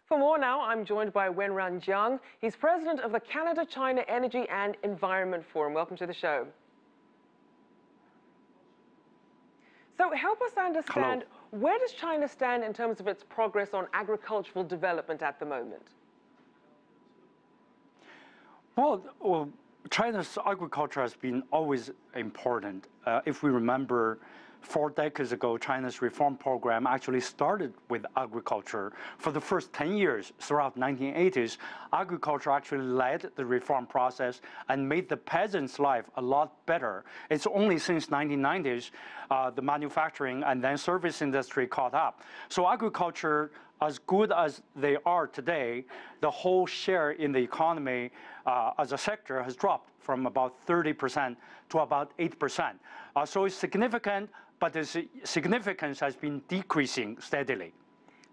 For more now, I'm joined by Wenran Jiang. He's president of the Canada-China Energy and Environment Forum. Welcome to the show. So help us understand, where does China stand in terms of its progress on agricultural development at the moment? Well, China's agriculture has been always important. If we remember, 4 decades ago, China's reform program actually started with agriculture. For the first 10 years, throughout the 1980s, agriculture actually led the reform process and made the peasant's life a lot better. It's only since 1990s the manufacturing and then service industry caught up. So agriculture, as good as they are today, the whole share in the economy as a sector has dropped from about 30% to about 8%. So it's significant, but the significance has been decreasing steadily.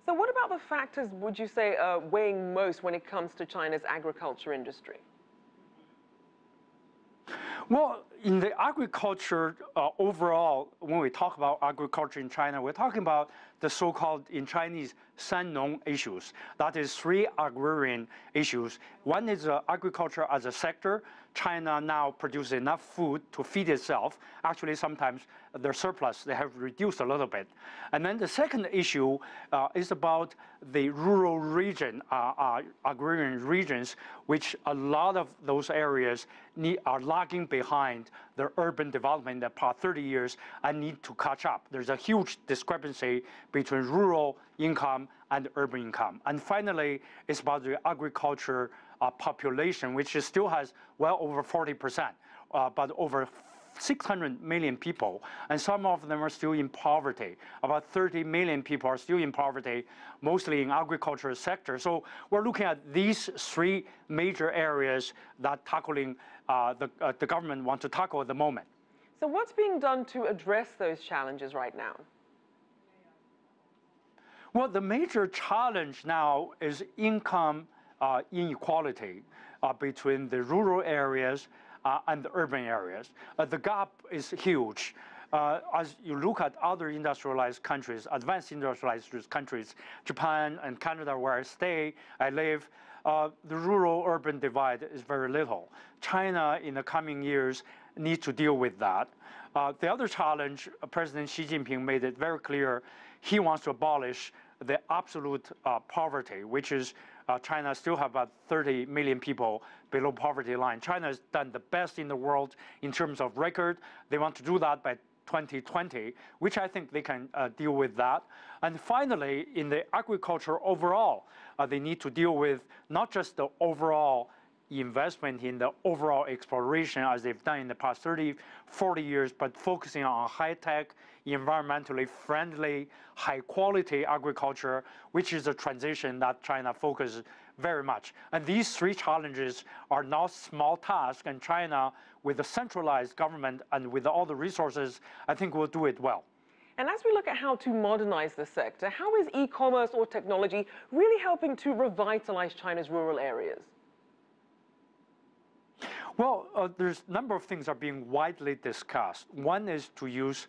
So what about the factors, would you say, weighing most when it comes to China's agriculture industry? Well, in the agriculture overall, when we talk about agriculture in China, we're talking about the so-called, in Chinese, 三农 issues. That is 3 agrarian issues. One is agriculture as a sector. China now produces enough food to feed itself. Actually, sometimes their surplus, they have reduced a little bit. And then the second issue is about the rural region, agrarian regions, which a lot of those areas are lagging behind the urban development in the past 30 years and need to catch up. There's a huge discrepancy between rural income and urban income. And finally, it's about the agriculture population, which still has well over 40%, but over 600 million people, and some of them are still in poverty. About 30 million people are still in poverty, mostly in agricultural sector. So we're looking at these 3 major areas that the government wants to tackle at the moment. So what's being done to address those challenges right now? Well, the major challenge now is income inequality between the rural areas and the urban areas. The gap is huge. As you look at other industrialized countries, advanced industrialized countries, Japan and Canada, where I live, the rural-urban divide is very little. China, in the coming years, needs to deal with that. The other challenge, President Xi Jinping made it very clear, he wants to abolish the absolute poverty, which is China still have about 30 million people below poverty line. China has done the best in the world in terms of record. They want to do that by 2020, which I think they can deal with that. And finally, in the agriculture overall, they need to deal with not just the overall investment in the overall exploration as they've done in the past 30, 40 years, but focusing on high-tech, environmentally friendly, high-quality agriculture, which is a transition that China focuses very much. And these 3 challenges are not small tasks, and China, with a centralized government and with all the resources, I think will do it well. And as we look at how to modernize the sector, how is e-commerce or technology really helping to revitalize China's rural areas? Well, there's a number of things are being widely discussed. One is to use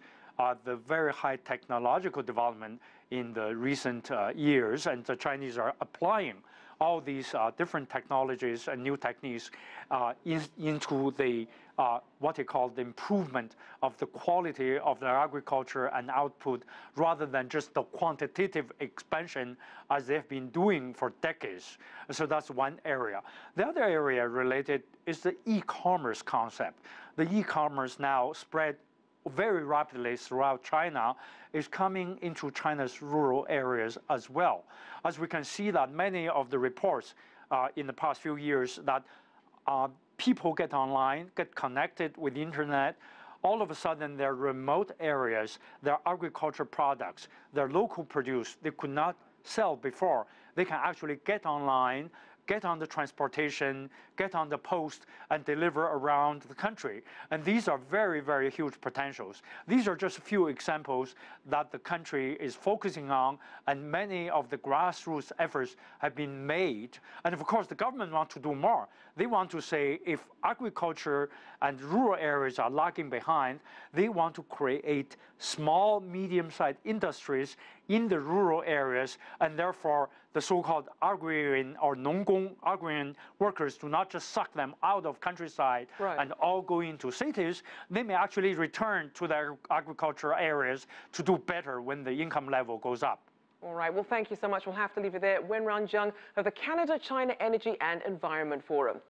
the very high technological development in the recent years, and the Chinese are applying all these different technologies and new techniques into the what they call the improvement of the quality of their agriculture and output, rather than just the quantitative expansion as they've been doing for decades. So that's one area. The other area related is the e-commerce concept. The e-commerce now spread very rapidly throughout China, is coming into China's rural areas as well. As we can see that many of the reports in the past few years that people get online, get connected with the internet, all of a sudden their remote areas, their agriculture products, their local produce, they could not sell before. They can actually get online, get on the transportation, get on the post, and deliver around the country. And these are very, very huge potentials. These are just a few examples that the country is focusing on, and many of the grassroots efforts have been made. And of course, the government wants to do more. They want to say if agriculture and rural areas are lagging behind, they want to create small, medium-sized industries in the rural areas, and therefore the so-called agrarian or 농工agrarian workers do not just suck them out of countryside and all go into cities. They may actually return to their agricultural areas to do better when the income level goes up. All right, well, thank you so much. We'll have to leave it there. Wenran Jiang of the Canada-China Energy and Environment Forum.